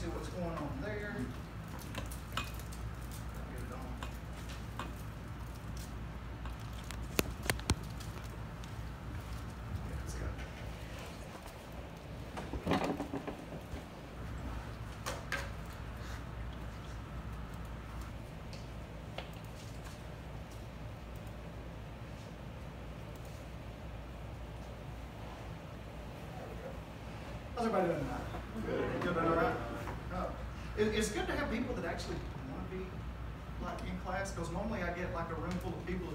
see what's going on there. Get it on. Yeah, it's got it. How's everybody doing tonight? Good. Doing all right? It's good to have people that actually want to be like in class, because normally I get like a room full of people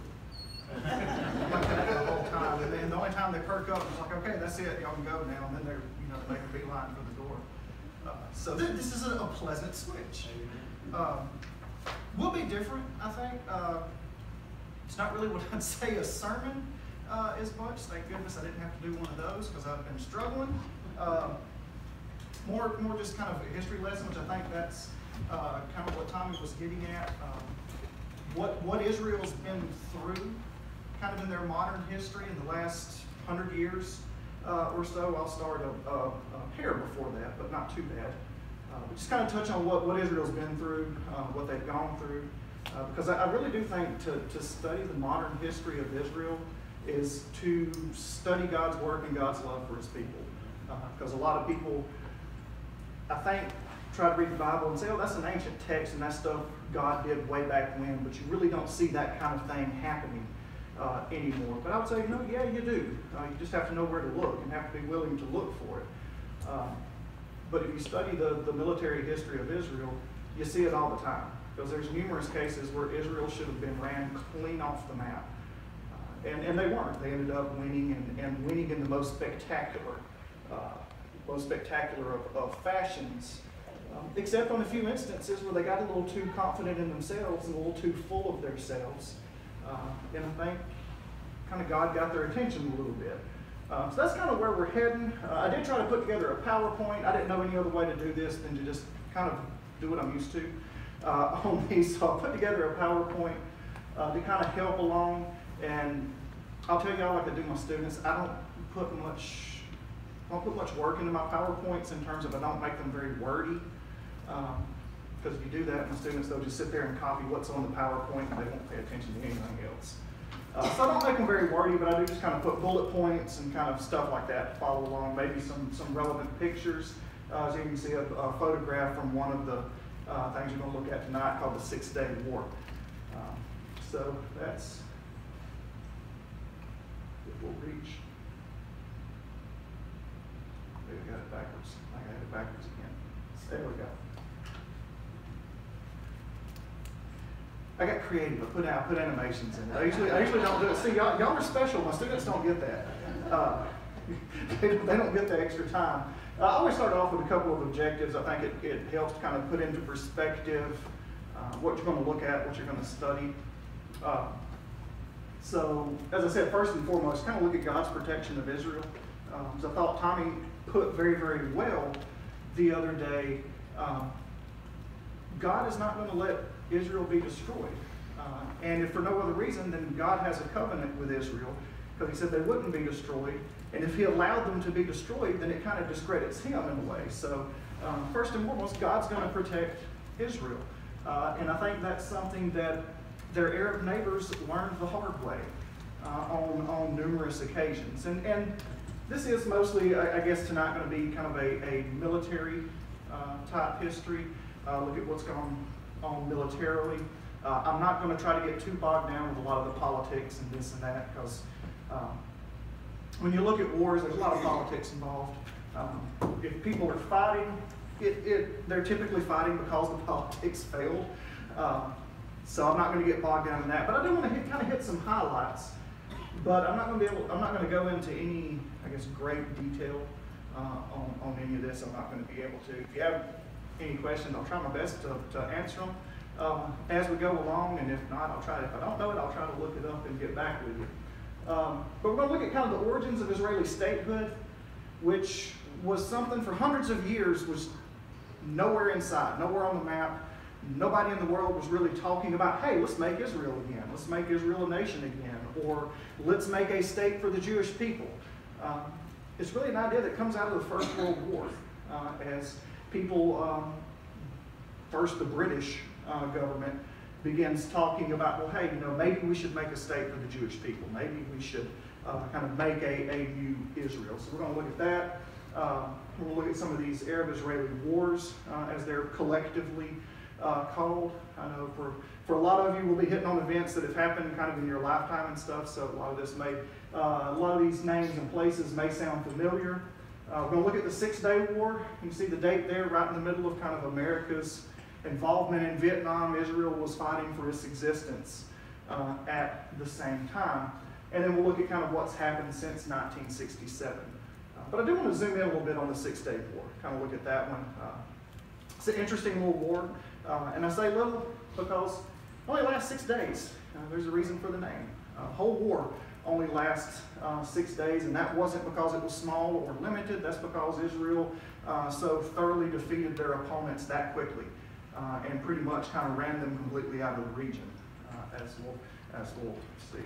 like that the whole time, and then the only time they perk up is like, okay, that's it, y'all can go now, and then they're make a beeline for the door. So this is a pleasant switch. Will be different, I think. It's not really what I'd say a sermon as much. Thank goodness I didn't have to do one of those, because I've been struggling. More just kind of a history lesson, which I think that's kind of what Tommy was getting at. What Israel's been through, kind of in their modern history in the last 100 years or so. I'll start a hair before that, but not too bad. But just kind of touch on what Israel's been through, what they've gone through, because I really do think to study the modern history of Israel is to study God's work and God's love for His people. Because a lot of people, I think, try to read the Bible and say, oh, that's an ancient text and that's stuff God did way back when, but you really don't see that kind of thing happening anymore. But I would say, yeah, you do. You just have to know where to look and have to be willing to look for it. But if you study the military history of Israel, you see it all the time. Because there's numerous cases where Israel should have been ran clean off the map. And they weren't. They ended up winning and winning in the most spectacular of fashions, except on a few instances where they got a little too confident in themselves and a little too full of themselves. And I think kind of God got their attention a little bit. So that's kind of where we're heading. I did try to put together a PowerPoint. I didn't know any other way to do this than to just kind of do what I'm used to on these. So I put together a PowerPoint to kind of help along. And I'll tell y'all, like I do my students, I don't put much work into my PowerPoints in terms of I don't make them very wordy. Because if you do that, my students, they'll just sit there and copy what's on the PowerPoint and they won't pay attention to anything else. So I don't make them very wordy, but I do just kind of put bullet points and kind of stuff like that to follow along, maybe some relevant pictures. As you can see, a photograph from one of the things you're going to look at tonight called the 6-Day War. So that's, if we'll reach. Maybe I got it backwards. I got it backwards again. There we go. I got creative. I put animations in it. I usually don't do it. See, y'all are special. My students don't get that. They don't get the extra time. I always start off with a couple of objectives. I think it helps to kind of put into perspective what you're going to look at, what you're going to study. So, as I said, first and foremost, kind of look at God's protection of Israel. So I thought Tommy put very, very well the other day. God is not going to let Israel be destroyed. And if for no other reason, then God has a covenant with Israel, because He said they wouldn't be destroyed. And if He allowed them to be destroyed, then it kind of discredits Him in a way. So first and foremost, God's going to protect Israel. And I think that's something that their Arab neighbors learned the hard way on numerous occasions. And this is mostly, I guess, tonight going to be kind of a military type history. Look at what's gone on militarily. I'm not going to try to get too bogged down with a lot of the politics and this and that, because when you look at wars, there's a lot of politics involved. If people are fighting, they're typically fighting because the politics failed. So I'm not going to get bogged down in that. But I do want to kind of hit some highlights. But I'm not going to go into any, I guess, great detail on any of this. I'm not going to be able to. If you have any questions, I'll try my best to answer them as we go along, and if not, if I don't know it, I'll try to look it up and get back with you. But we're going to look at kind of the origins of Israeli statehood, which was something for hundreds of years was nowhere in sight, nowhere on the map. Nobody in the world was really talking about, hey, let's make Israel again. Let's make Israel a nation again. Or let's make a state for the Jewish people. It's really an idea that comes out of the First World War. As people, first the British government begins talking about, well, hey, maybe we should make a state for the Jewish people. Maybe we should kind of make a new Israel. So we're going to look at that. We'll look at some of these Arab-Israeli wars as they're collectively called. I know for a lot of you, we'll be hitting on events that have happened kind of in your lifetime and stuff. So a lot of these names and places may sound familiar. We're going to look at the 6-Day War. You can see the date there, right in the middle of kind of America's involvement in Vietnam. Israel was fighting for its existence at the same time. And then we'll look at kind of what's happened since 1967. But I do want to zoom in a little bit on the 6-Day War, kind of look at that one. It's an interesting little war. And I say little because it only lasts 6 days. There's a reason for the name. The whole war only lasts 6 days, and that wasn't because it was small or limited. That's because Israel so thoroughly defeated their opponents that quickly and pretty much kind of ran them completely out of the region, as we'll see.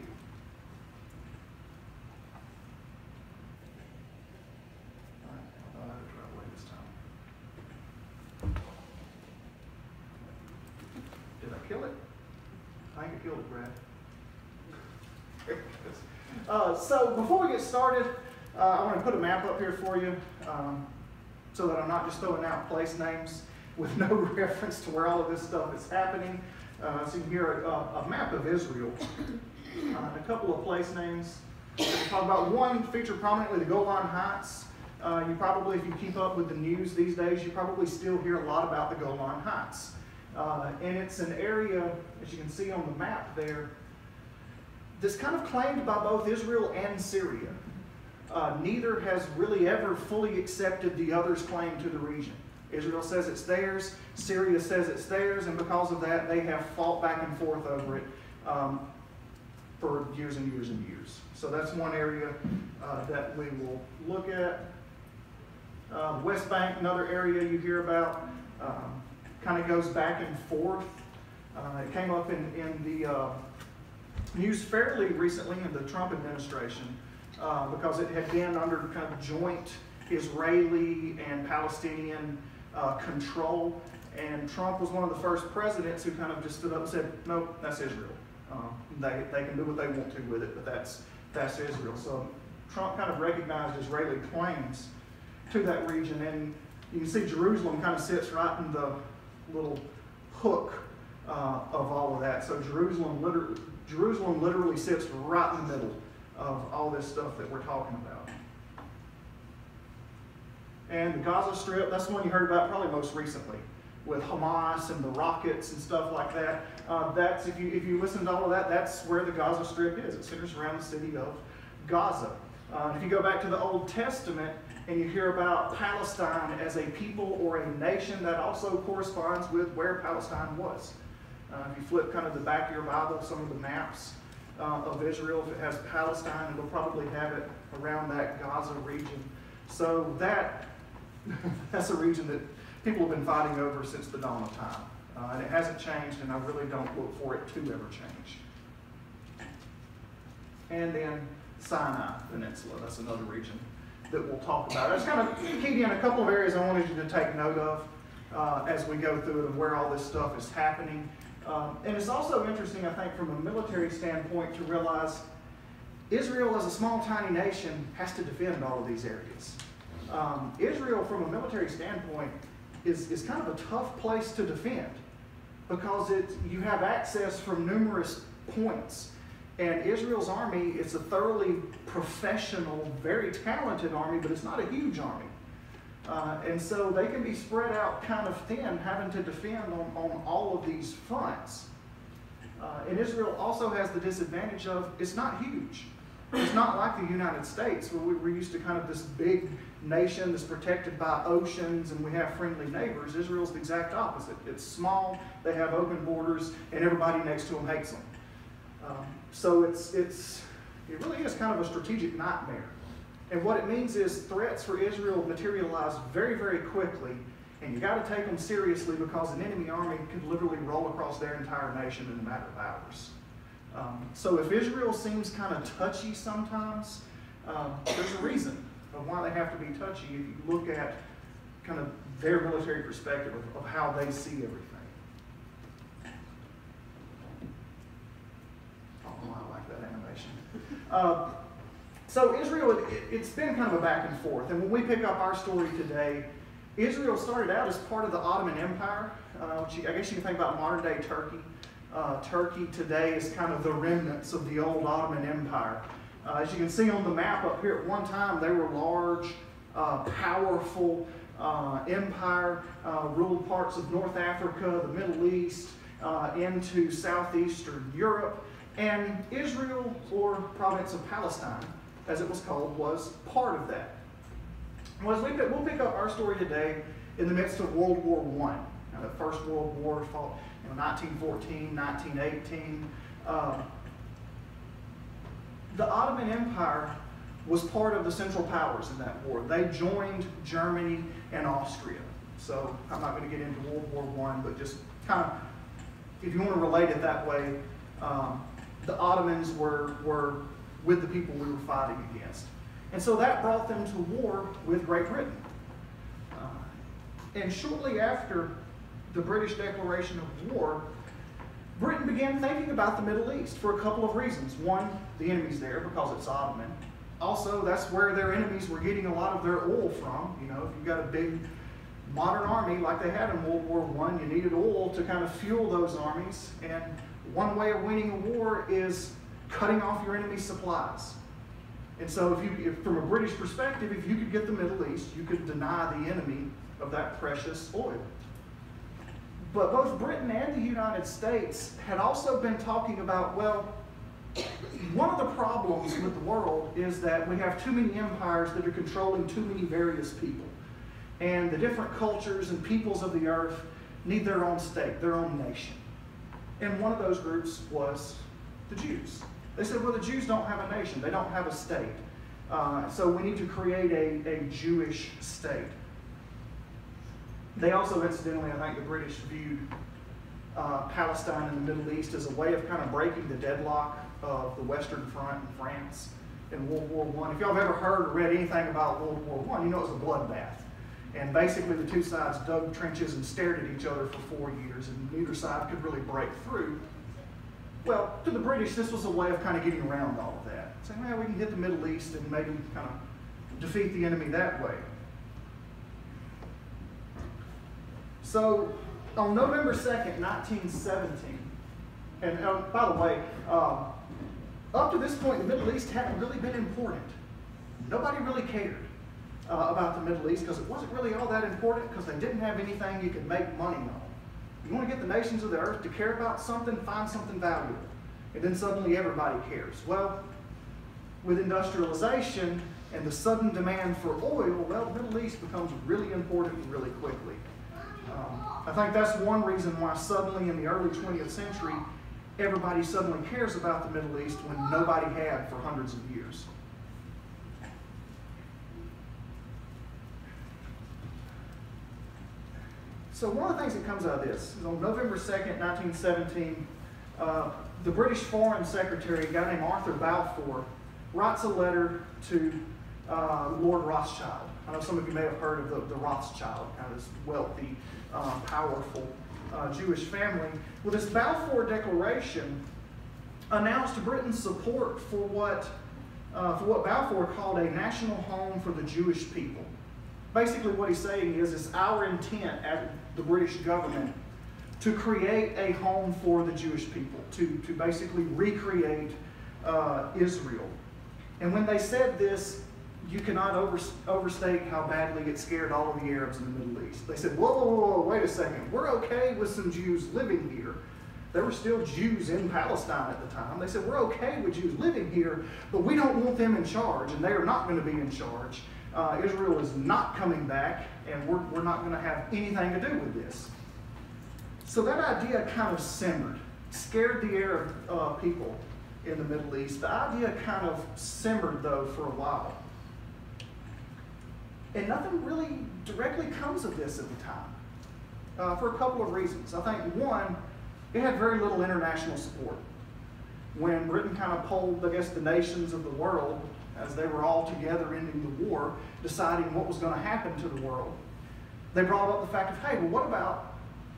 Did I kill it? I think I killed it, Brad. So before we get started, I want to put a map up here for you so that I'm not just throwing out place names with no reference to where all of this stuff is happening. So you can hear a map of Israel and a couple of place names. We'll talk about one featured prominently, the Golan Heights. You probably, if you keep up with the news these days, you probably still hear a lot about the Golan Heights. And it's an area, as you can see on the map there, that's kind of claimed by both Israel and Syria. Neither has really ever fully accepted the other's claim to the region. Israel says it's theirs, Syria says it's theirs, and because of that, they have fought back and forth over it for years and years and years. So that's one area that we will look at. West Bank, another area you hear about, kind of goes back and forth. It came up in the news fairly recently in the Trump administration because it had been under kind of joint Israeli and Palestinian control. And Trump was one of the first presidents who kind of just stood up and said, nope, that's Israel. They can do what they want to with it, but that's Israel. So Trump kind of recognized Israeli claims to that region, and you can see Jerusalem kind of sits right in the little hook of all of that. So Jerusalem literally sits right in the middle of all this stuff that we're talking about. And the Gaza Strip, that's the one you heard about probably most recently, with Hamas and the rockets and stuff like that. That's if you listen to all of that, that's where the Gaza Strip is. It centers around the city of Gaza. If you go back to the Old Testament and you hear about Palestine as a people or a nation, that also corresponds with where Palestine was. If you flip kind of the back of your Bible, some of the maps of Israel, if it has Palestine, it'll probably have it around that Gaza region. So that's a region that people have been fighting over since the dawn of time. And it hasn't changed, and I really don't look for it to ever change. And then Sinai Peninsula, that's another region that we'll talk about. I just kind of keyed in a couple of areas I wanted you to take note of as we go through it, of where all this stuff is happening. And it's also interesting, I think, from a military standpoint to realize Israel, as a small, tiny nation, has to defend all of these areas. Israel, from a military standpoint, is kind of a tough place to defend because you have access from numerous points. And Israel's army, it's a thoroughly professional, very talented army, but it's not a huge army. And so they can be spread out kind of thin, having to defend on all of these fronts. And Israel also has the disadvantage of it's not huge. It's not like the United States, where we're used to kind of this big nation that's protected by oceans and we have friendly neighbors. Israel's the exact opposite. It's small, they have open borders, and everybody next to them hates them. So it really is kind of a strategic nightmare. And what it means is threats for Israel materialize very, very quickly, and you got to take them seriously because an enemy army could literally roll across their entire nation in a matter of hours. So if Israel seems kind of touchy sometimes, there's a reason of why they have to be touchy. If you look at kind of their military perspective of how they see everything. Oh, I like that animation. So Israel, it's been kind of a back and forth. And when we pick up our story today, Israel started out as part of the Ottoman Empire, which I guess you can think about modern day Turkey. Turkey today is kind of the remnants of the old Ottoman Empire. As you can see on the map up here, at one time they were large, powerful empire, ruled parts of North Africa, the Middle East, into southeastern Europe. And Israel, or province of Palestine, as it was called, was part of that. Well, we'll pick up our story today in the midst of World War I. Now, the First World War fought in 1914, 1918. The Ottoman Empire was part of the Central Powers in that war. They joined Germany and Austria. So I'm not going to get into World War I, but just kind of, if you want to relate it that way, the Ottomans were with the people we were fighting against. And so that brought them to war with Great Britain. And shortly after the British declaration of war, Britain began thinking about the Middle East for a couple of reasons. One, the enemy's there because it's Ottoman. Also, that's where their enemies were getting a lot of their oil from. You know, if you've got a big modern army like they had in World War I, you needed oil to kind of fuel those armies. And one way of winning a war is cutting off your enemy's supplies. And so if from a British perspective, if you could get the Middle East, you could deny the enemy of that precious oil. But both Britain and the United States had also been talking about, well, one of the problems with the world is that we have too many empires that are controlling too many various people. And the different cultures and peoples of the earth need their own state, their own nation. And one of those groups was the Jews. They said, well, the Jews don't have a nation. They don't have a state. So we need to create a Jewish state. They also, incidentally, I think the British viewed Palestine and the Middle East as a way of kind of breaking the deadlock of the Western Front in France in World War I. If y'all have ever heard or read anything about World War I, you know it was a bloodbath. And basically the two sides dug trenches and stared at each other for 4 years, and neither side could really break through. Well, to the British, this was a way of kind of getting around all of that. Saying, well, we can hit the Middle East and maybe kind of defeat the enemy that way. So, on November 2nd, 1917, and by the way, up to this point, the Middle East hadn't really been important. Nobody really cared about the Middle East because it wasn't really all that important because they didn't have anything you could make money on. You want to get the nations of the earth to care about something, find something valuable. And then suddenly everybody cares. Well, with industrialization and the sudden demand for oil, well, the Middle East becomes really important really quickly. I think that's one reason why suddenly in the early 20th century, everybody suddenly cares about the Middle East when nobody had for hundreds of years. So one of the things that comes out of this is on November 2nd, 1917, the British Foreign Secretary, a guy named Arthur Balfour, writes a letter to Lord Rothschild. I know some of you may have heard of the Rothschild, kind of this wealthy, powerful Jewish family. Well, this Balfour Declaration announced Britain's support for what Balfour called a national home for the Jewish people. Basically what he's saying is it's our intent as the British government to create a home for the Jewish people, to basically recreate Israel. And when they said this, you cannot overstate how badly it scared all of the Arabs in the Middle East. They said, whoa, whoa, whoa, wait a second. We're okay with some Jews living here. There were still Jews in Palestine at the time. They said, we're okay with Jews living here, but we don't want them in charge, and they are not going to be in charge. Israel is not coming back, and we're not going to have anything to do with this. So that idea kind of simmered, scared the Arab people in the Middle East. The idea kind of simmered, though, for a while. And nothing really directly comes of this at the time, for a couple of reasons. I think, one, it had very little international support. When Britain kind of polled, I guess, the nations of the world, as they were all together ending the war, deciding what was going to happen to the world, they brought up the fact of, hey, well, what about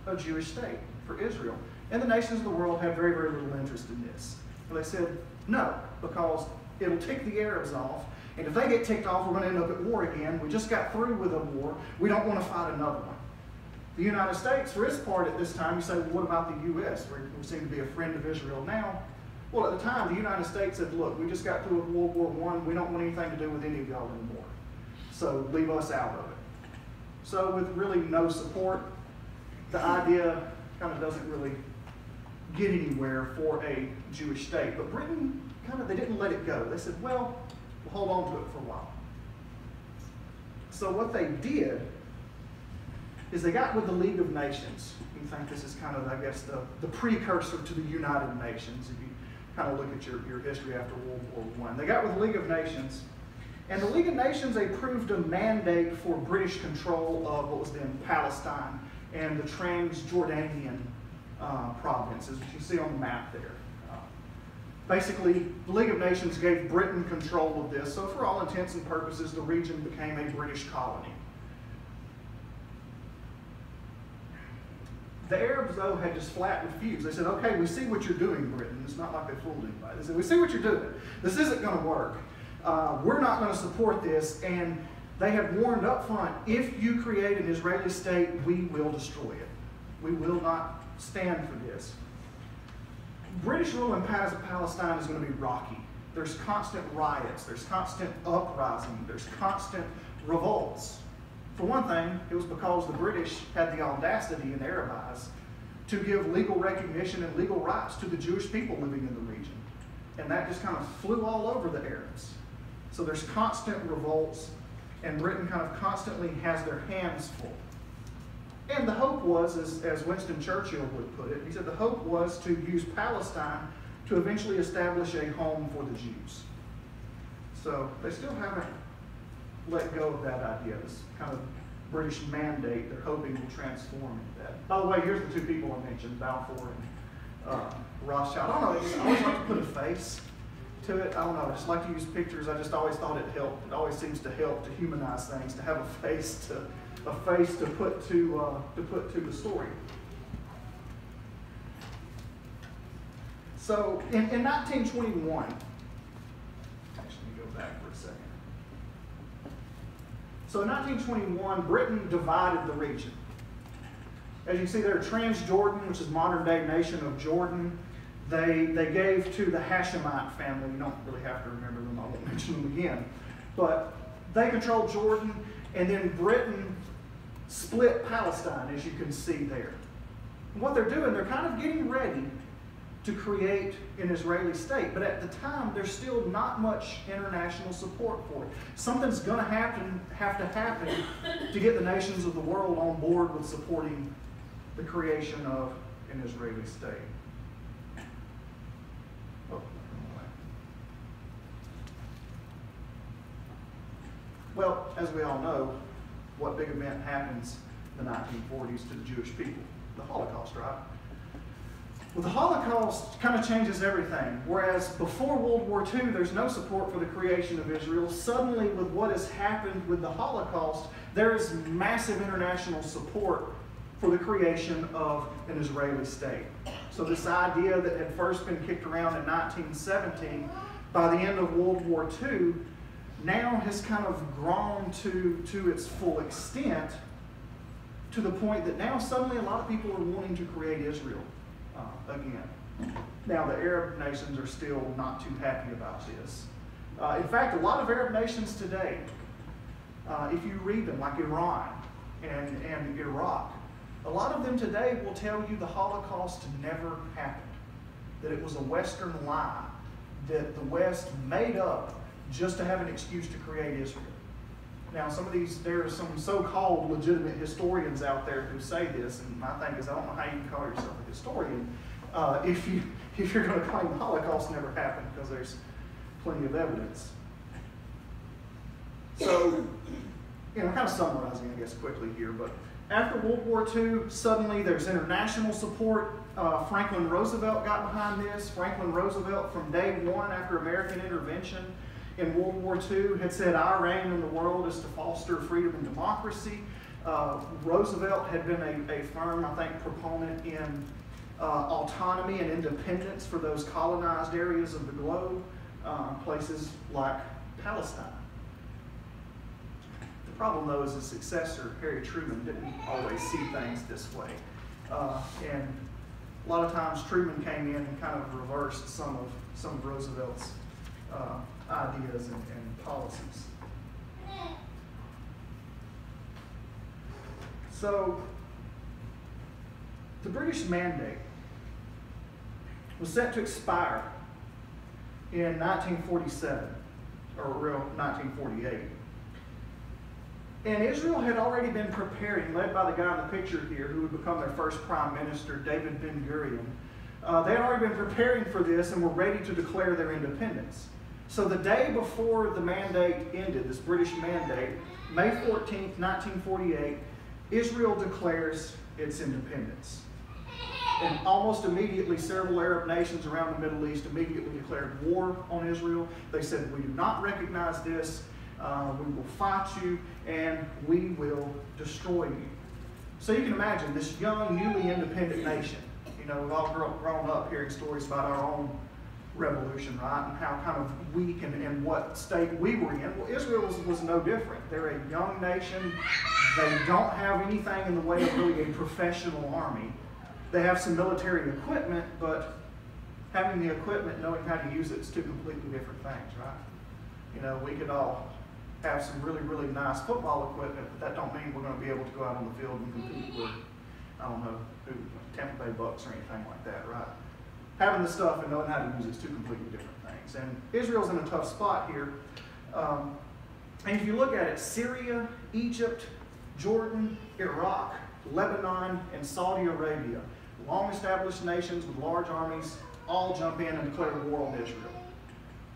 a Jewish state for Israel? And the nations of the world had very, very little interest in this. And they said, no, because it'll tick the Arabs off. And if they get ticked off, we're going to end up at war again. We just got through with a war. We don't want to fight another one. The United States, for its part at this time, you say, well, what about the U.S.? We seem to be a friend of Israel now. Well, at the time, the United States said, look, we just got through with World War I. We don't want anything to do with any of y'all anymore. So leave us out of it. So with really no support, the idea kind of doesn't really get anywhere for a Jewish state. But Britain, they didn't let it go. They said, well, we'll hold on to it for a while. So what they did is they got with the League of Nations. You think this is kind of, I guess, the precursor to the United Nations, if you kind of look at your history after World War I. They got with the League of Nations, and the League of Nations approved a mandate for British control of what was then Palestine and the Transjordanian provinces, which you see on the map there. Basically, the League of Nations gave Britain control of this, so for all intents and purposes, the region became a British colony. The Arabs, though, had just flat refused. They said, okay, we see what you're doing, Britain. It's not like they fooled anybody. They said, we see what you're doing. This isn't going to work. We're not going to support this. And they had warned up front, if you create an Israeli state, we will destroy it. We will not stand for this. British rule in Palestine is going to be rocky. There's constant riots. There's constant uprising. There's constant revolts. For one thing, it was because the British had the audacity in Arab eyes to give legal recognition and legal rights to the Jewish people living in the region. And that just kind of flew all over the Arabs. So there's constant revolts, and Britain kind of constantly has their hands full. And the hope was, as Winston Churchill would put it, he said the hope was to use Palestine to eventually establish a home for the Jews. So they still haven't let go of that idea, this kind of British mandate they're hoping will transform into that. By the way, here's the two people I mentioned, Balfour and Rothschild. I don't know, I always like to put a face to it. I don't know, I just like to use pictures. I just always thought it helped. It always seems to help to humanize things, to have a face to put to the story. So in 1921, actually let me go back for a second. So in 1921, Britain divided the region. As you can see there, Transjordan, which is modern-day nation of Jordan, they gave to the Hashemite family. You don't really have to remember them. I won't mention them again. But they controlled Jordan, and then Britain split Palestine, as you can see there. And what they're doing, they're kind of getting ready to create an Israeli state. But at the time, there's still not much international support for it. Something's going to have to happen to get the nations of the world on board with supporting the creation of an Israeli state. Well, as we all know, what big event happens in the 1940s to the Jewish people? The Holocaust, right? Well, the Holocaust kind of changes everything. Whereas before World War II, there's no support for the creation of Israel. Suddenly, with what has happened with the Holocaust, there is massive international support for the creation of an Israeli state. So this idea that had first been kicked around in 1917, by the end of World War II, now has kind of grown to its full extent, to the point that now suddenly a lot of people are wanting to create Israel again. Now the Arab nations are still not too happy about this. In fact, a lot of Arab nations today, if you read them, like Iran and Iraq, a lot of them today will tell you the Holocaust never happened, that it was a Western lie, that the West made up just to have an excuse to create Israel. Now, there are some so-called legitimate historians out there who say this, and my thing is, I don't know how you can call yourself a historian if you're going to claim the Holocaust never happened, because there's plenty of evidence. So, kind of summarizing, I guess, quickly here, but after World War II, suddenly there's international support. Franklin Roosevelt got behind this. Franklin Roosevelt, from day one after American intervention in World War II, had said, our aim in the world is to foster freedom and democracy. Roosevelt had been a firm, I think, proponent in autonomy and independence for those colonized areas of the globe, places like Palestine. The problem, though, is his successor, Harry Truman, didn't always see things this way. And a lot of times Truman came in and kind of reversed some of Roosevelt's ideas and policies. So, the British Mandate was set to expire in 1947, or real 1948. And Israel had already been preparing, led by the guy in the picture here, who would become their first prime minister, David Ben-Gurion. They had already been preparing for this and were ready to declare their independence. So the day before the mandate ended, this British mandate, May 14th, 1948, Israel declares its independence. And almost immediately, several Arab nations around the Middle East immediately declared war on Israel. They said, we do not recognize this. We will fight you, and we will destroy you. So you can imagine this young, newly independent nation. You know, we've all grown up hearing stories about our own revolution, right? And how kind of weak and what state we were in. Well, Israel was no different. They're a young nation. They don't have anything in the way of really a professional army. They have some military equipment, but having the equipment, knowing how to use it, is two completely different things, right? You know, we could all have some really, really nice football equipment, but that don't mean we're going to be able to go out on the field and compete with, I don't know, Tampa Bay Bucks or anything like that, right? Having the stuff and knowing how to use it is two completely different things. And Israel's in a tough spot here. And if you look at it, Syria, Egypt, Jordan, Iraq, Lebanon, and Saudi Arabia, long-established nations with large armies, all jump in and declare war on Israel.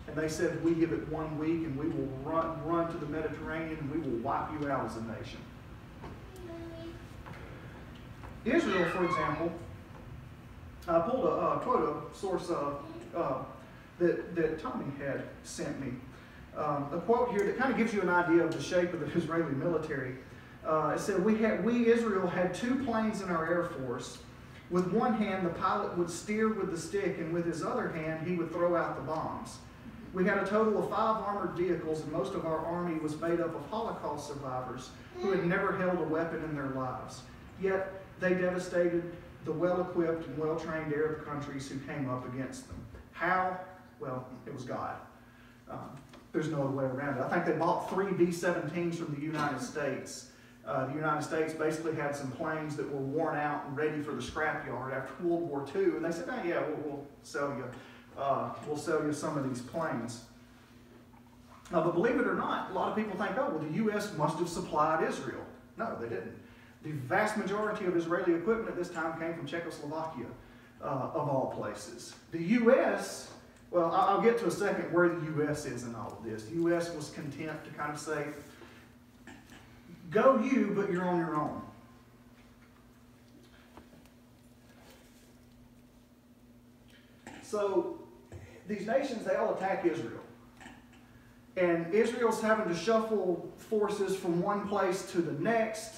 And they said, we give it 1 week and we will run to the Mediterranean and we will wipe you out as a nation. Israel, for example, I pulled a quote, a source that Tommy had sent me. A quote here that kind of gives you an idea of the shape of the Israeli military. It said, we Israel had 2 planes in our Air Force. With one hand, the pilot would steer with the stick, and with his other hand, he would throw out the bombs. We had a total of 5 armored vehicles, and most of our army was made up of Holocaust survivors who had never held a weapon in their lives. Yet, they devastated the well-equipped and well-trained Arab countries who came up against them. How? Well, it was God. There's no other way around it. I think they bought 3 B-17s from the United States. The United States basically had some planes that were worn out and ready for the scrapyard after World War II, and they said, oh, yeah, we'll sell you. We'll sell you some of these planes. But believe it or not, a lot of people think, oh, well, the U.S. must have supplied Israel. No, they didn't. The vast majority of Israeli equipment at this time came from Czechoslovakia, of all places. The U.S., well, I'll get to a second where the U.S. is in all of this. The U.S. was content to kind of say, go you, but you're on your own. So, these nations, they all attack Israel. And Israel's having to shuffle forces from one place to the next.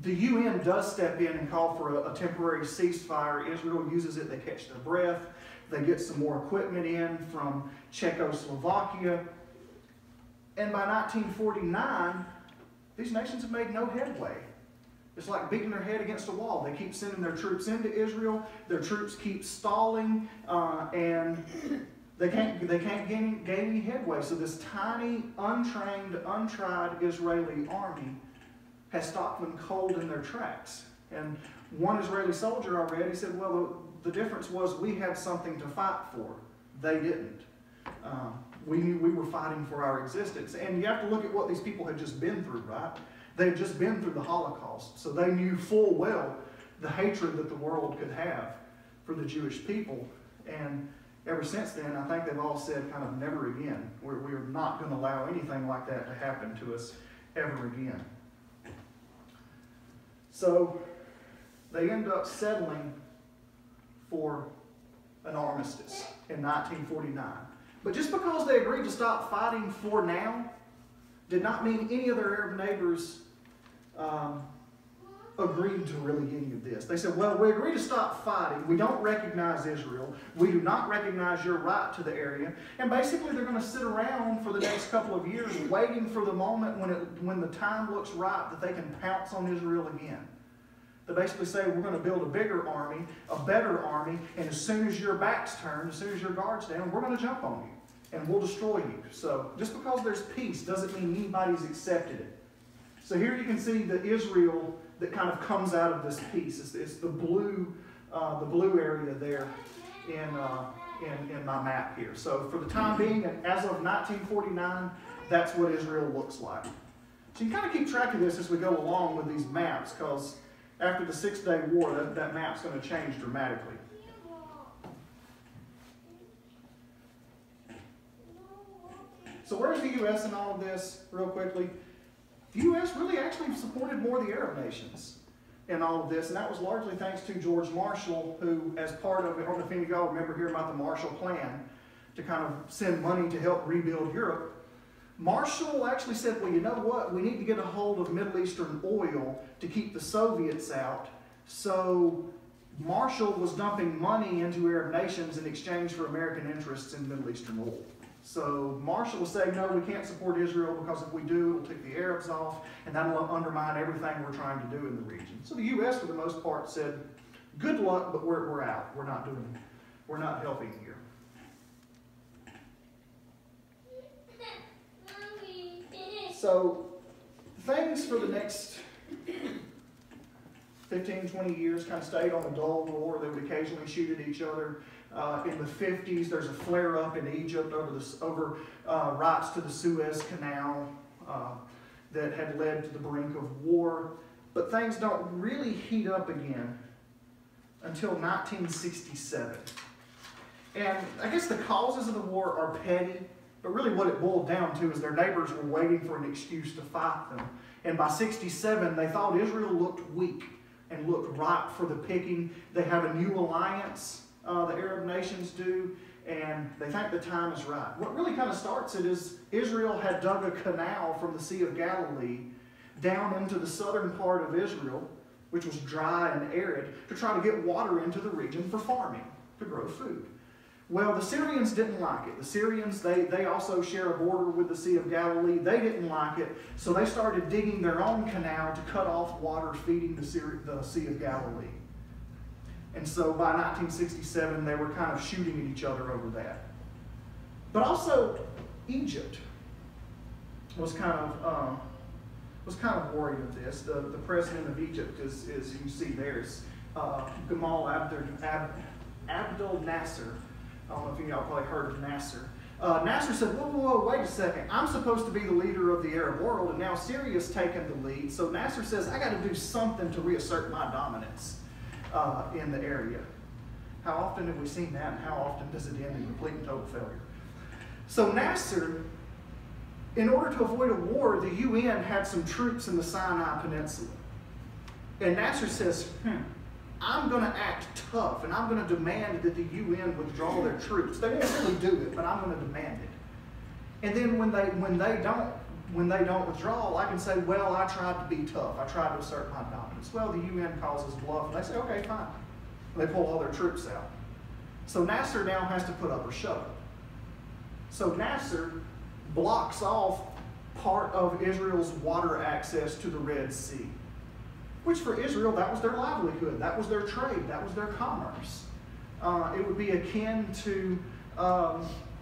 The UN does step in and call for a temporary ceasefire. Israel uses it, they catch their breath. They get some more equipment in from Czechoslovakia. And by 1949, these nations have made no headway. It's like beating their head against a wall. They keep sending their troops into Israel. Their troops keep stalling, and they can't gain any headway. So this tiny, untrained, untried Israeli army has stopped them cold in their tracks. And one Israeli soldier I read, he said, well, the difference was we had something to fight for. They didn't. We knew we were fighting for our existence. And you have to look at what these people had just been through, right? They had just been through the Holocaust. So they knew full well the hatred that the world could have for the Jewish people. And ever since then, I think they've all said kind of never again. We're not going to allow anything like that to happen to us ever again. So they end up settling for an armistice in 1949. But just because they agreed to stop fighting for now did not mean any of their Arab neighbors agreed to really any of this. They said, well, we agree to stop fighting. We don't recognize Israel. We do not recognize your right to the area. And basically they're going to sit around for the next couple of years waiting for the moment when the time looks right that they can pounce on Israel again. They basically say, we're going to build a bigger army, a better army, and as soon as your back's turned, as soon as your guard's down, we're going to jump on you and we'll destroy you. So just because there's peace doesn't mean anybody's accepted it. So here you can see the Israel that kind of comes out of this piece. It's the blue area there in my map here. So for the time being, as of 1949, that's what Israel looks like. So you kind of keep track of this as we go along with these maps, because after the 6-Day War, that map's going to change dramatically. So where's the U.S. in all of this, real quickly? The U.S. really actually supported more of the Arab nations in all of this, and that was largely thanks to George Marshall, who, as part of, I don't know if any of y'all remember hearing about the Marshall Plan to kind of send money to help rebuild Europe. Marshall actually said, well, you know what? We need to get a hold of Middle Eastern oil to keep the Soviets out. So Marshall was dumping money into Arab nations in exchange for American interests in Middle Eastern oil. So Marshall was saying, no, we can't support Israel because if we do, it'll take the Arabs off, and that'll undermine everything we're trying to do in the region. So the U.S., for the most part, said, good luck, but we're out. We're not helping here. So things for the next 15, 20 years kind of stayed on the dull roar. They would occasionally shoot at each other. In the 50s, there's a flare-up in Egypt over rights to the Suez Canal that had led to the brink of war. But things don't really heat up again until 1967. And I guess the causes of the war are petty, but really what it boiled down to is their neighbors were waiting for an excuse to fight them. And by 67, they thought Israel looked weak and looked ripe for the picking. They have a new alliance. The Arab nations do, and they think the time is right. What really kind of starts it is Israel had dug a canal from the Sea of Galilee down into the southern part of Israel, which was dry and arid, to try to get water into the region for farming, to grow food. Well, the Syrians didn't like it. The Syrians, they also share a border with the Sea of Galilee. They didn't like it, so they started digging their own canal to cut off water feeding the Sea of Galilee. And so by 1967, they were kind of shooting at each other over that. But also, Egypt was kind of worried of this. The president of Egypt is you see there is Gamal Abdel Nasser. I don't know if y'all probably heard of Nasser. Nasser said, whoa, wait a second. I'm supposed to be the leader of the Arab world, and now Syria's taken the lead. So Nasser says, I got to do something to reassert my dominance in the area. How often have we seen that, and how often does it end in complete and total failure? So Nasser, in order to avoid a war, the UN had some troops in the Sinai Peninsula. And Nasser says, I'm going to act tough, and I'm going to demand that the UN withdraw their troops. They didn't really do it, but I'm going to demand it. And then when they don't withdraw, I can say, well, I tried to be tough. I tried to assert my dominance. Well, the UN calls us bluff, and they say, okay, fine. And they pull all their troops out. So Nasser now has to put up or shut up. So Nasser blocks off part of Israel's water access to the Red Sea, which for Israel, that was their livelihood. That was their trade. That was their commerce. It would be akin to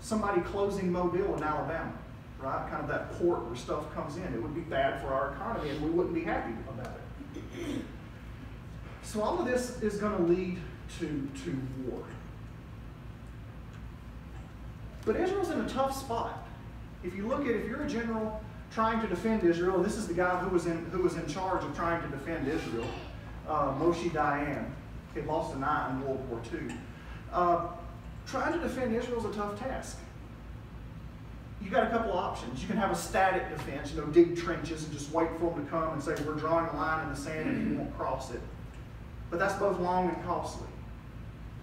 somebody closing Mobile in Alabama. Right? Kind of that port where stuff comes in. It would be bad for our economy, and we wouldn't be happy about it. So all of this is going to lead to war. But Israel's in a tough spot. If you're a general trying to defend Israel, this is the guy who was in charge of trying to defend Israel, Moshe Dayan. He lost an eye in World War II. Trying to defend Israel is a tough task. You got a couple of options. You can have a static defense, dig trenches and just wait for them to come and say, we're drawing a line in the sand and you won't cross it. But that's both long and costly.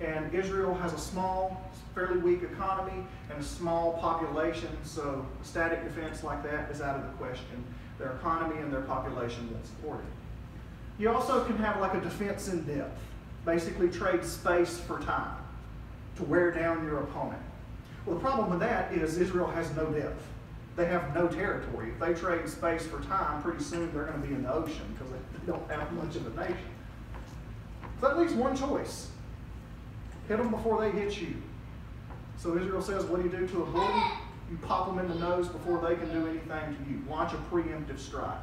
And Israel has a small, fairly weak economy and a small population, so a static defense like that is out of the question. Their economy and their population won't support it. You also can have like a defense in depth. Basically trade space for time to wear down your opponent. Well, the problem with that is Israel has no depth. They have no territory. If they trade space for time, pretty soon they're going to be in the ocean because they don't have much of a nation. So that leaves one choice. Hit them before they hit you. So Israel says, what do you do to a bully? You pop them in the nose before they can do anything to you. Launch a preemptive strike.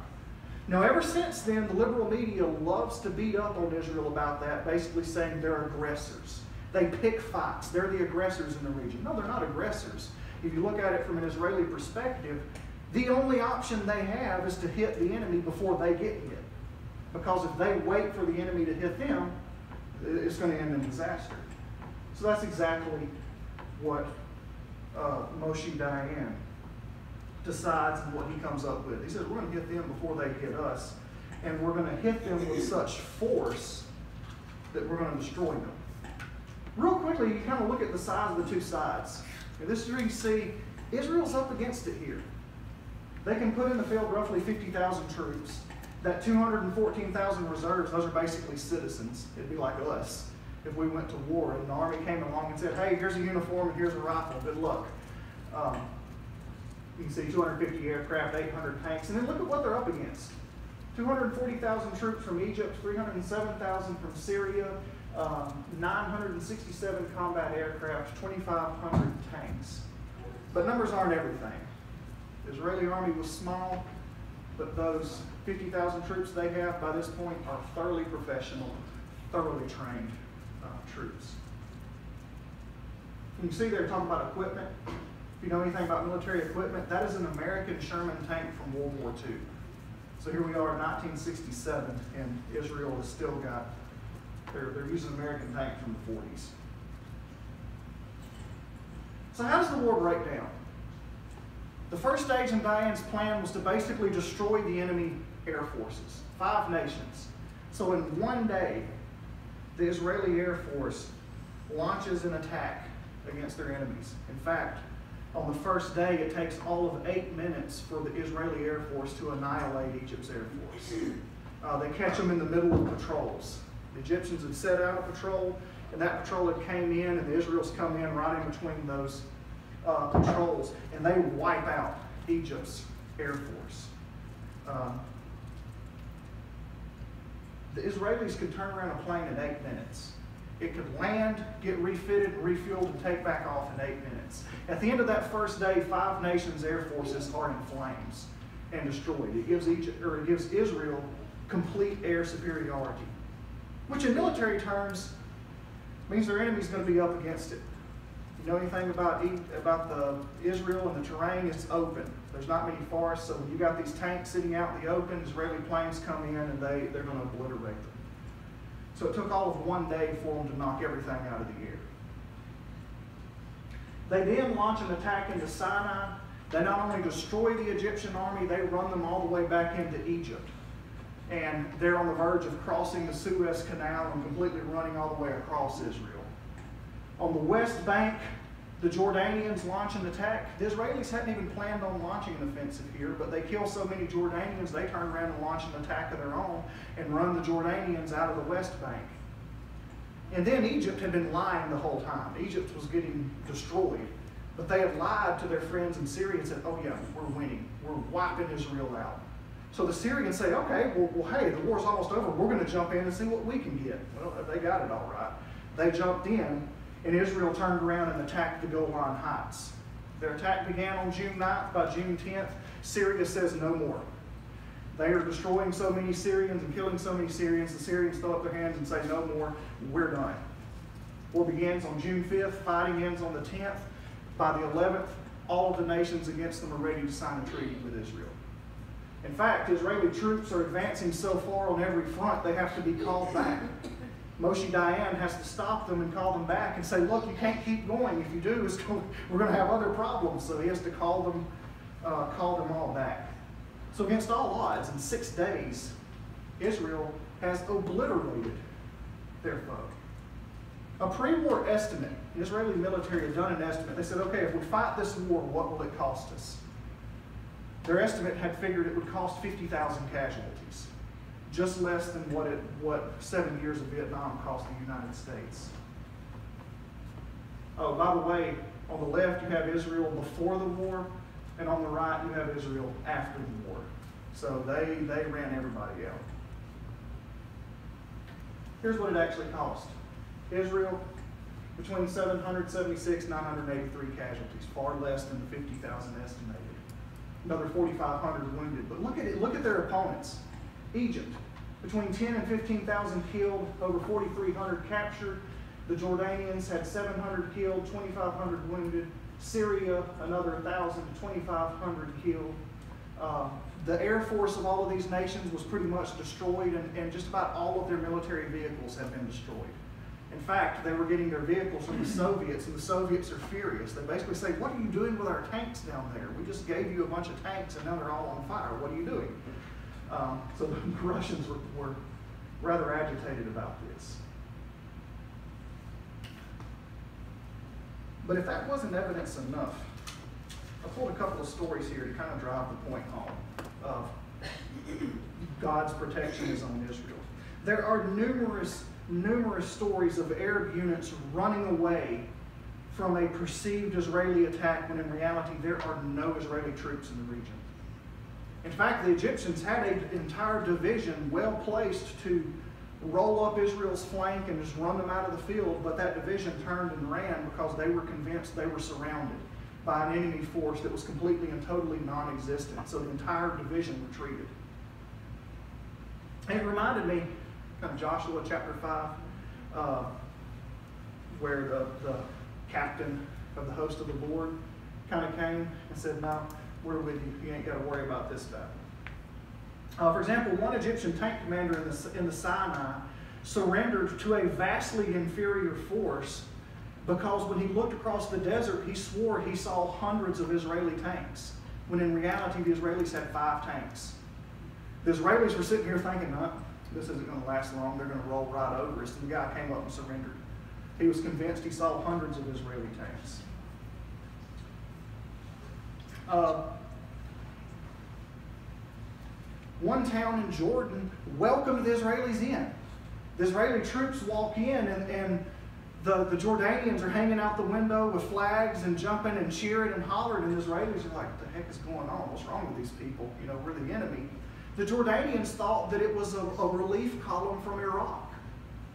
Now, ever since then, the liberal media loves to beat up on Israel about that, basically saying they're aggressors. They pick fights. They're the aggressors in the region. No, they're not aggressors. If you look at it from an Israeli perspective, the only option they have is to hit the enemy before they get hit. Because if they wait for the enemy to hit them, it's going to end in disaster. So that's exactly what Moshe Dayan decides and what he comes up with. He says, we're going to hit them before they hit us, and we're going to hit them with such force that we're going to destroy them. Real quickly, you kind of look at the size of the two sides. And this is where you see Israel's up against it here. They can put in the field roughly 50,000 troops. That 214,000 reserves, those are basically citizens. It'd be like us if we went to war and the army came along and said, hey, here's a uniform and here's a rifle, good luck. You can see 250 aircraft, 800 tanks, and then look at what they're up against. 240,000 troops from Egypt, 307,000 from Syria, 967 combat aircraft, 2,500 tanks. But numbers aren't everything. The Israeli army was small, but those 50,000 troops they have by this point are thoroughly professional, thoroughly trained troops. You can see they're talking about equipment. If you know anything about military equipment, that is an American Sherman tank from World War II. So here we are in 1967, and Israel has still got, they're using an American tank from the 40s. So how does the war break down? The first stage in Dayan's plan was to basically destroy the enemy air forces, 5 nations. So in one day, the Israeli Air Force launches an attack against their enemies. In fact, on the first day, it takes all of 8 minutes for the Israeli Air Force to annihilate Egypt's Air Force. They catch them in the middle of patrols. The Egyptians had set out a patrol, and that patrol had came in, and the Israelis come in right in between those patrols, and they wipe out Egypt's Air Force. The Israelis could turn around a plane in 8 minutes. It could land, get refitted, refueled, and take back off in 8 minutes. At the end of that first day, 5 nations' air forces are in flames and destroyed. It gives Israel complete air superiority, which in military terms means their enemy's going to be up against it. You know anything about Israel and the terrain? It's open. There's not many forests, so when you got these tanks sitting out in the open, Israeli planes come in and they're going to obliterate them. So it took all of one day for them to knock everything out of the air. They then launch an attack into Sinai. They not only destroy the Egyptian army, they run them all the way back into Egypt. And they're on the verge of crossing the Suez Canal and completely running all the way across Israel. On the West Bank, the Jordanians launch an attack. The Israelis hadn't even planned on launching an offensive here, but they kill so many Jordanians, they turn around and launch an attack of their own and run the Jordanians out of the West Bank. And then Egypt had been lying the whole time. Egypt was getting destroyed. But they had lied to their friends in Syria and said, oh yeah, we're winning. We're wiping Israel out. So the Syrians say, okay, well hey, the war's almost over. We're going to jump in and see what we can get. Well, they got it all right. They jumped in, and Israel turned around and attacked the Golan Heights. Their attack began on June 9th. By June 10th, Syria says no more. They are destroying so many Syrians and killing so many Syrians, the Syrians throw up their hands and say no more, we're done. War begins on June 5th, fighting ends on the 10th. By the 11th, all of the nations against them are ready to sign a treaty with Israel. In fact, Israeli troops are advancing so far on every front, they have to be called back. Moshe Dayan has to stop them and call them back and say, look, you can't keep going. If you do, we're going to have other problems. So he has to call them all back. So against all odds, in 6 days, Israel has obliterated their foe. A pre-war estimate, the Israeli military had done an estimate. They said, okay, if we fight this war, what will it cost us? Their estimate had figured it would cost 50,000 casualties, just less than what 7 years of Vietnam cost the United States. Oh, by the way, on the left you have Israel before the war, and on the right you have Israel after the war. So they ran everybody out. Here's what it actually cost. Israel, between 776 and 983 casualties, far less than the 50,000 estimated. Another 4,500 wounded. But look at it. Look at their opponents. Egypt, between 10 and 15,000 killed, over 4,300 captured. The Jordanians had 700 killed, 2,500 wounded. Syria, another 1,000 to 2,500 killed. The air force of all of these nations was pretty much destroyed, and just about all of their military vehicles had been destroyed. In fact, they were getting their vehicles from the Soviets, and the Soviets are furious. They basically say, "What are you doing with our tanks down there? We just gave you a bunch of tanks, and now they're all on fire. What are you doing?" So the Russians were rather agitated about this. But if that wasn't evidence enough, I pulled a couple of stories here to kind of drive the point home of God's protection is on Israel. There are numerous stories of Arab units running away from a perceived Israeli attack when in reality there are no Israeli troops in the region. In fact, the Egyptians had an entire division well placed to roll up Israel's flank and just run them out of the field, but that division turned and ran because they were convinced they were surrounded by an enemy force that was completely and totally non-existent. So the entire division retreated. And it reminded me of Joshua chapter 5, where the captain of the host of the Lord kind of came and said, "No, we're with you. You ain't got to worry about this battle." For example, one Egyptian tank commander in the Sinai surrendered to a vastly inferior force because when he looked across the desert, he swore he saw hundreds of Israeli tanks, when in reality the Israelis had 5 tanks. The Israelis were sitting here thinking, "No, this isn't going to last long. They're going to roll right over us." And the guy came up and surrendered. He was convinced he saw hundreds of Israeli tanks. One town in Jordan welcomed the Israelis in. The Israeli troops walk in, and the Jordanians are hanging out the window with flags and jumping and cheering and hollering, and the Israelis are like, "What the heck is going on? What's wrong with these people? You know, we're the enemy." The Jordanians thought that it was a relief column from Iraq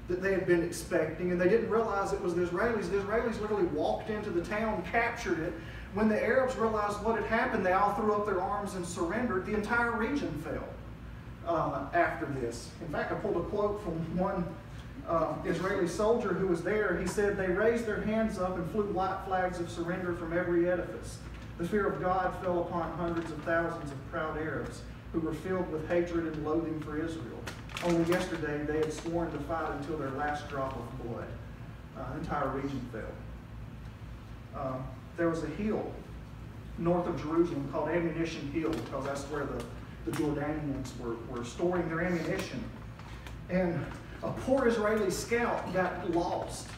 that they had been expecting, and they didn't realize it was the Israelis. The Israelis literally walked into the town, captured it. When the Arabs realized what had happened, they all threw up their arms and surrendered. The entire region fell after this. In fact, I pulled a quote from one Israeli soldier who was there. He said, "They raised their hands up and flew white flags of surrender from every edifice. The fear of God fell upon hundreds of thousands of proud Arabs who were filled with hatred and loathing for Israel. Only yesterday they had sworn to fight until their last drop of blood." The entire region fell. There was a hill north of Jerusalem called Ammunition Hill, because that's where the Jordanians were storing their ammunition. And a poor Israeli scout got lost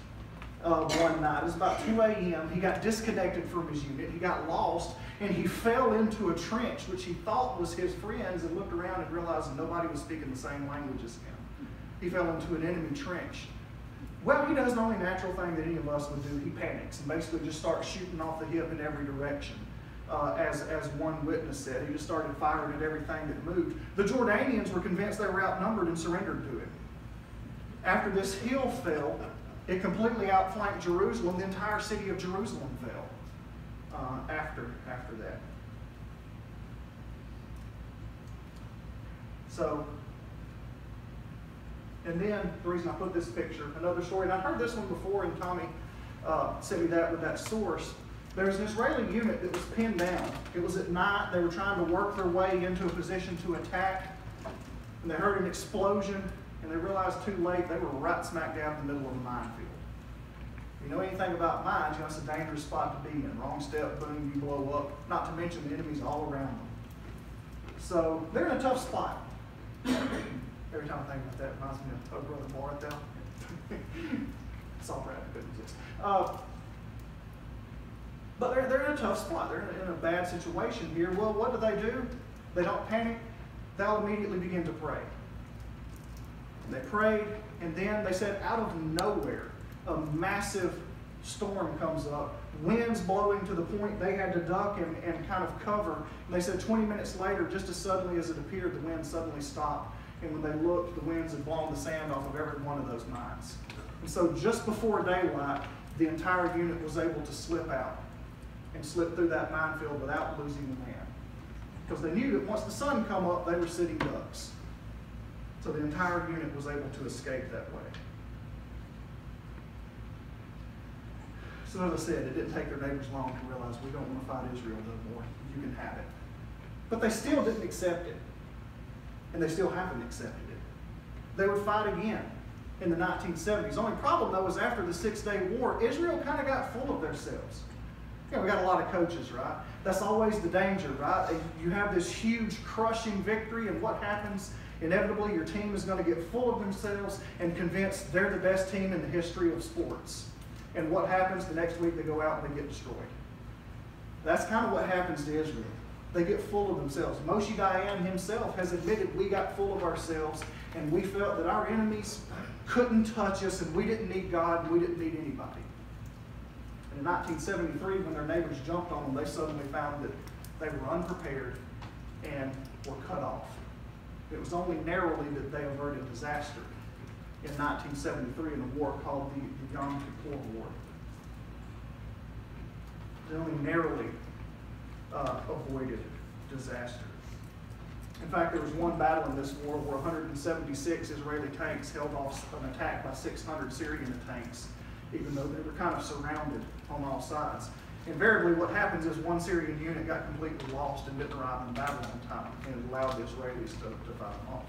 one night. It was about 2 a.m. He got disconnected from his unit. He got lost, and he fell into a trench, which he thought was his friends, and looked around and realized that nobody was speaking the same language as him. He fell into an enemy trench. Well, he does the only natural thing that any of us would do. He panics and basically just starts shooting off the hip in every direction. As one witness said, he just started firing at everything that moved. The Jordanians were convinced they were outnumbered and surrendered to him. After this hill fell, it completely outflanked Jerusalem. The entire city of Jerusalem fell after that. So, and then the reason I put this picture, another story, and I heard this one before, and Tommy sent me that with that source. There's an Israeli unit that was pinned down. It was at night. They were trying to work their way into a position to attack, and they heard an explosion, and they realized too late they were right smack dab in the middle of a minefield. If you know anything about mines, you know it's a dangerous spot to be in. Wrong step, boom, you blow up. Not to mention the enemies all around them. So they're in a tough spot. Every time I think about that, it reminds me of Brother Barthel. Saw Brad, couldn't exist. But they're in a tough spot. They're in a bad situation here. Well, what do? They don't panic. They'll immediately begin to pray. And they prayed, and then they said out of nowhere, a massive storm comes up. Winds blowing to the point they had to duck and kind of cover. And they said 20 minutes later, just as suddenly as it appeared, the wind suddenly stopped. And when they looked, the winds had blown the sand off of every one of those mines. And so just before daylight, the entire unit was able to slip out and slip through that minefield without losing the man. Because they knew that once the sun come up, they were sitting ducks. So the entire unit was able to escape that way. So as I said, it didn't take their neighbors long to realize we don't want to fight Israel no more. You can have it. But they still didn't accept it. And they still haven't accepted it. They would fight again in the 1970s. The only problem, though, is after the 6-Day War, Israel kind of got full of themselves. We got a lot of coaches, right? That's always the danger, right? You have this huge crushing victory, and what happens? Inevitably, your team is going to get full of themselves and convinced they're the best team in the history of sports. And what happens? The next week they go out and they get destroyed. That's kind of what happens to Israel. They get full of themselves. Moshe Dayan himself has admitted we got full of ourselves and we felt that our enemies couldn't touch us and we didn't need God and we didn't need anybody. And in 1973, when their neighbors jumped on them, they suddenly found that they were unprepared and were cut off. It was only narrowly that they averted disaster in 1973 in a war called the Yom Kippur War. They only narrowly avoided disaster. In fact, there was one battle in this war where 176 Israeli tanks held off an attack by 600 Syrian tanks, even though they were kind of surrounded on all sides. Invariably, what happens is one Syrian unit got completely lost and didn't arrive in battle on time, and it allowed the Israelis to fight them off.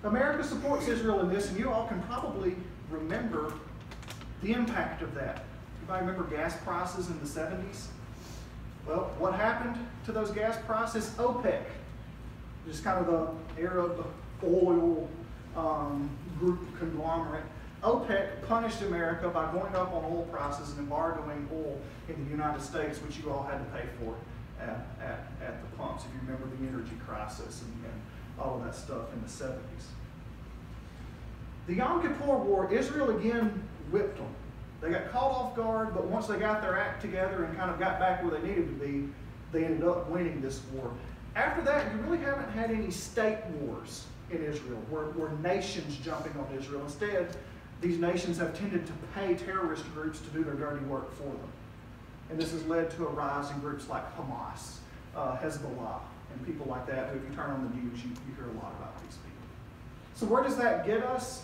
America supports Israel in this, and you all can probably remember the impact of that. Anybody remember gas prices in the 70s? Well, what happened to those gas prices? OPEC, just kind of the Arab oil group conglomerate. OPEC punished America by going up on oil prices and embargoing oil in the United States, which you all had to pay for at the pumps, if you remember the energy crisis and all of that stuff in the 70s. The Yom Kippur War, Israel again whipped them. They got caught off guard, but once they got their act together and kind of got back where they needed to be, they ended up winning this war. After that, you really haven't had any state wars in Israel where nations jumping on Israel. Instead, these nations have tended to pay terrorist groups to do their dirty work for them. And this has led to a rise in groups like Hamas, Hezbollah, and people like that, who if you turn on the news, you hear a lot about these people. So where does that get us?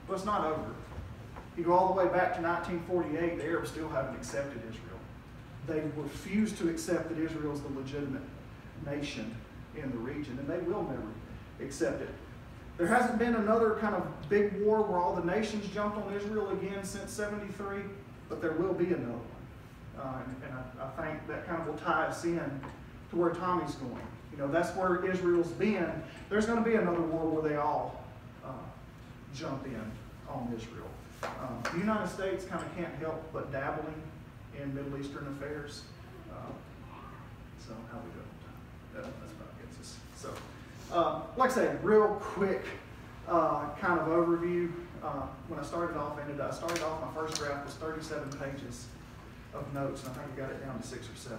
Well, it's not over. You go all the way back to 1948, the Arabs still haven't accepted Israel. They refuse to accept that Israel is the legitimate nation in the region, and they will never accept it. There hasn't been another kind of big war where all the nations jumped on Israel again since 73, but there will be another one. And I think that kind of will tie us in to where Tommy's going. You know, that's where Israel's been. There's going to be another war where they all jump in on Israel. The United States kind of can't help but dabbling in Middle Eastern affairs. So how we do it? That's about gets us. So, like I say, real quick kind of overview. When I started off, I started off, my first draft was 37 pages of notes, and I think I got it down to 6 or 7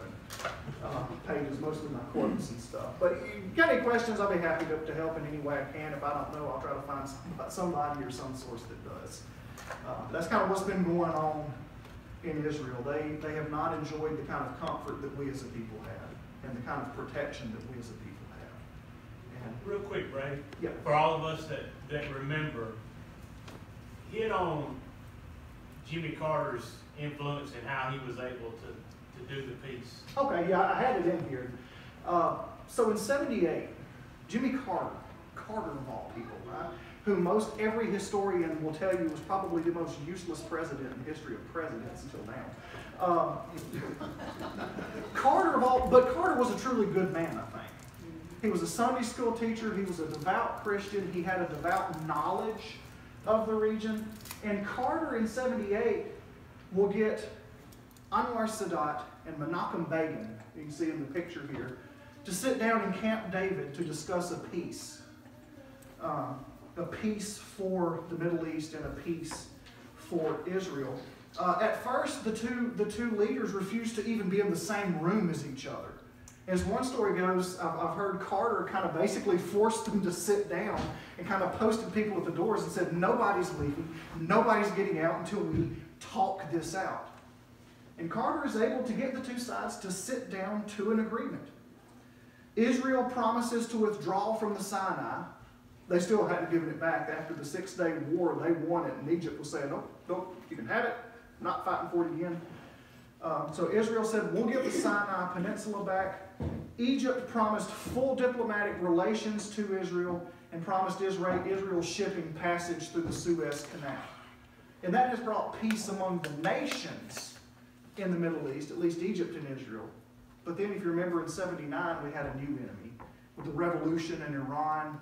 pages, mostly my quotes and stuff. But if you got any questions, I'll be happy to help in any way I can. If I don't know, I'll try to find somebody or some source that does. That's kind of what's been going on in Israel. They have not enjoyed the kind of comfort that we as a people have and the kind of protection that we as a people have. And real quick, Ray, yeah. For all of us that remember, hit on Jimmy Carter's influence and how he was able to do the piece. Okay, yeah, I had it in here. So in 78, Jimmy Carter of all people, right? Who most every historian will tell you was probably the most useless president in the history of presidents until now. But Carter was a truly good man, I think. He was a Sunday school teacher. He was a devout Christian. He had a devout knowledge of the region. And Carter in 78 will get Anwar Sadat and Menachem Begin, you can see in the picture here, to sit down in Camp David to discuss a peace. A peace for the Middle East and a peace for Israel. At first, the two leaders refused to even be in the same room as each other. As one story goes, I've heard Carter kind of basically forced them to sit down and kind of posted people at the doors and said, nobody's leaving, nobody's getting out until we talk this out. And Carter is able to get the two sides to sit down to an agreement. Israel promises to withdraw from the Sinai. They still hadn't given it back. After the 6-day war, they won it, and Egypt was saying, nope, you can have it, not fighting for it again. So Israel said, we'll give the Sinai Peninsula back. Egypt promised full diplomatic relations to Israel and promised Israel shipping passage through the Suez Canal. And that has brought peace among the nations in the Middle East, at least Egypt and Israel. But then if you remember in 79, we had a new enemy with the revolution in Iran,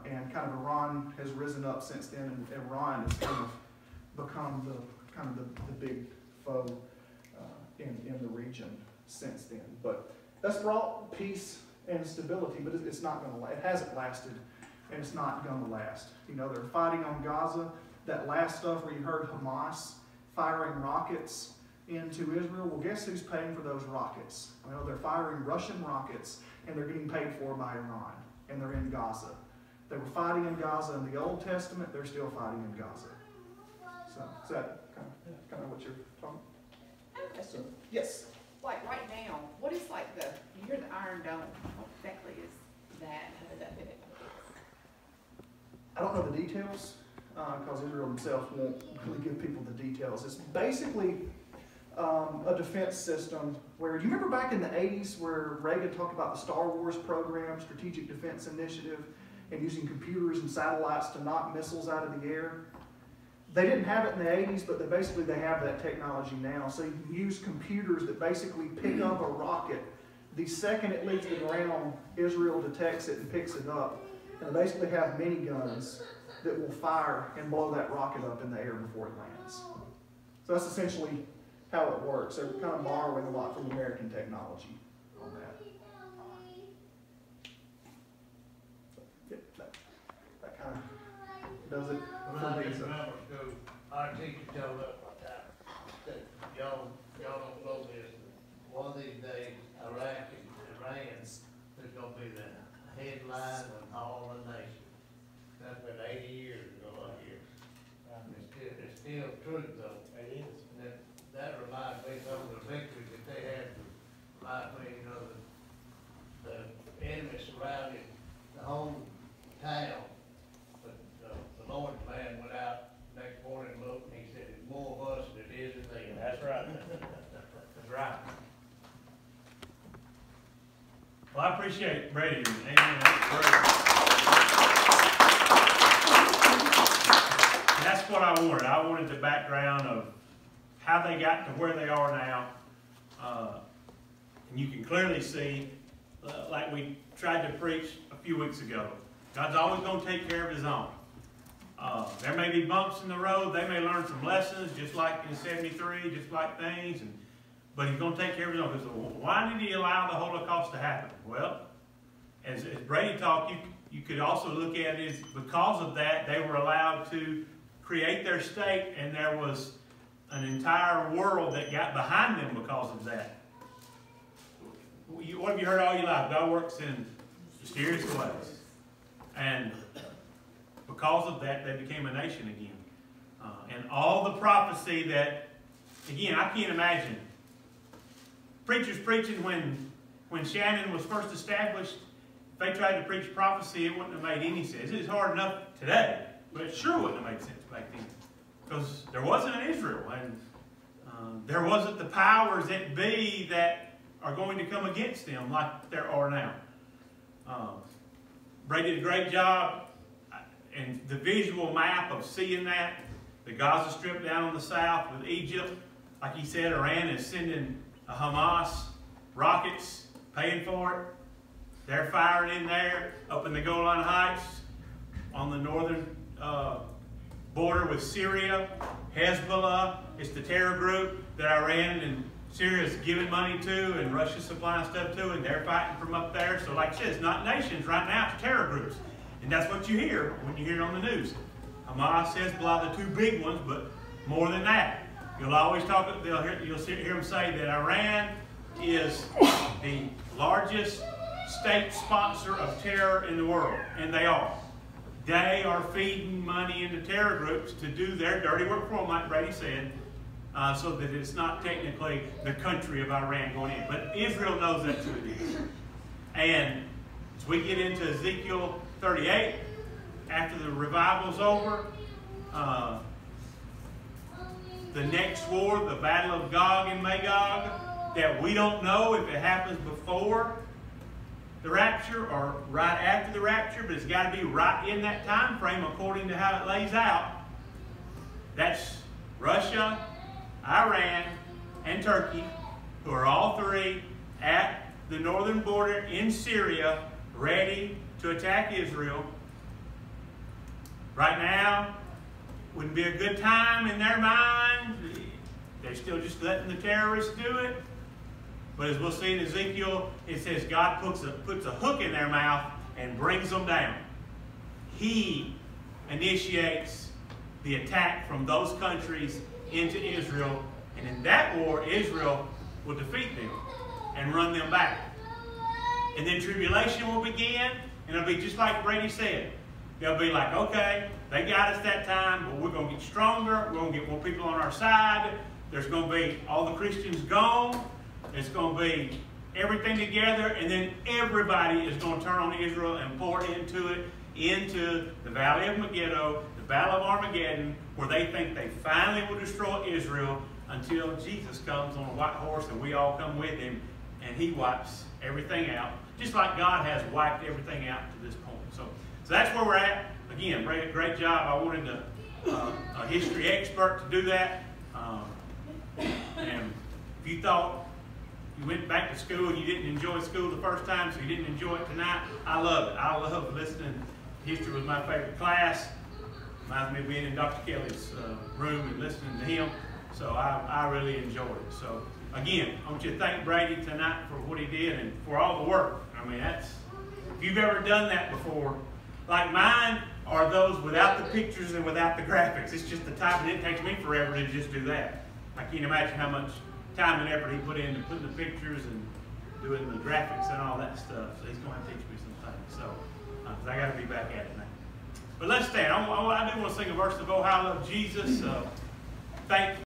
and kind of Iran has risen up since then, and Iran has kind of become the big foe in the region since then. But that's brought peace and stability, but it's not going to. It hasn't lasted, and it's not going to last. You know, they're fighting on Gaza. That last stuff where you heard Hamas firing rockets into Israel. Well, guess who's paying for those rockets? Well, they're firing Russian rockets, and they're getting paid for by Iran, and they're in Gaza. They were fighting in Gaza in the Old Testament. They're still fighting in Gaza. So is that kind of what you're talking about? I have a question. So, yes. Like right now, what is like you hear the Iron Dome? What exactly is that? How does that fit into this? I don't know the details because Israel themselves won't really give people the details. It's basically a defense system where, do you remember back in the 80s where Reagan talked about the Star Wars program, Strategic Defense Initiative, and using computers and satellites to knock missiles out of the air? They didn't have it in the 80s, but they have that technology now. So you can use computers that basically pick up a rocket. The second it leaves the ground, Israel detects it and picks it up. And they basically have miniguns that will fire and blow that rocket up in the air before it lands. So that's essentially how it works. They're kind of borrowing a lot from American technology on that. That kind of does it. When I was in grammar school, our teacher told us that y'all don't know this. One of these days, Iraq and Iran is going to be the headline of all the nations. That's been 80 years ago out here. It's still true though. It is. And that reminds me of some of the victories that they had. Reminds me, you know, the enemy surrounded the whole town. But the Lord's man went out next morning and looked, and he said, "There's more of us than it is of them." That's right. That's right. Well, I appreciate Brady. Amen. That's great. And that's what I wanted. I wanted the background of how they got to where they are now. And you can clearly see, like we tried to preach a few weeks ago, God's always going to take care of his own. There may be bumps in the road. They may learn some lessons, just like in 73, just like things. But he's going to take care of his own. So why did he allow the Holocaust to happen? Well, as Brady talked, you could also look at it as because of that, they were allowed to create their state, and there was an entire world that got behind them because of that. What have you heard all your life? God works in mysterious ways. And because of that, they became a nation again. And all the prophecy that, again, I can't imagine. Preachers preaching when Shannon was first established, if they tried to preach prophecy, it wouldn't have made any sense. It's hard enough today, but it sure wouldn't have made sense back then. Because there wasn't an Israel, and there wasn't the powers that be that are going to come against them like there are now. Bray did a great job, and the visual map of seeing that, the Gaza Strip down on the south with Egypt, like he said, Iran is sending Hamas rockets, paying for it. They're firing in there, up in the Golan Heights, on the northern border with Syria. Hezbollah is the terror group that Iran and Syria is giving money to, and Russia's supplying stuff to, and they're fighting from up there. So like I said, it's not nations right now, it's terror groups. And that's what you hear when you hear it on the news. Hamas, Hezbollah, the two big ones, but more than that. You'll always talk, you'll hear them say that Iran is the largest state sponsor of terror in the world, and they are. They are feeding money into terror groups to do their dirty work for them, like Brady said, so that it's not technically the country of Iran going in. But Israel knows that's who it is. And as we get into Ezekiel 38, after the revival's over, the next war, the battle of Gog and Magog, that we don't know if it happens before the rapture or right after the rapture, but it's got to be right in that time frame according to how it lays out. That's Russia, Iran, and Turkey, who are all three at the northern border in Syria, ready to attack Israel. Right now, wouldn't be a good time in their mind. They're still just letting the terrorists do it. But as we'll see in Ezekiel, it says God puts a hook in their mouth and brings them down. He initiates the attack from those countries into Israel. And in that war, Israel will defeat them and run them back. And then tribulation will begin, and it'll be just like Brady said. They'll be like, okay, they got us that time, but we're going to get stronger. We're going to get more people on our side. There's going to be all the Christians gone. It's going to be everything together, and then everybody is going to turn on Israel and pour into it, into the Valley of Megiddo, the Battle of Armageddon, where they think they finally will destroy Israel until Jesus comes on a white horse and we all come with him, and he wipes everything out, just like God has wiped everything out to this point. So that's where we're at. Again, great job. I wanted a history expert to do that. And if you thought you went back to school and you didn't enjoy school the first time, so you didn't enjoy it tonight, I love it. I love listening. History was my favorite class. Reminds me of being in Dr. Kelly's room and listening to him. So I really enjoyed it. So again, I want you to thank Brady tonight for what he did and for all the work. I mean, if you've ever done that before, like mine are those without the pictures and without the graphics. It's just the type, and it takes me forever to just do that. I can't imagine how much time and effort he put into putting the pictures and doing the graphics and all that stuff. So he's going to teach me some things. So, because I got to be back at it now. But let's stand. I do want to sing a verse of "Oh, How I Love Jesus." Thank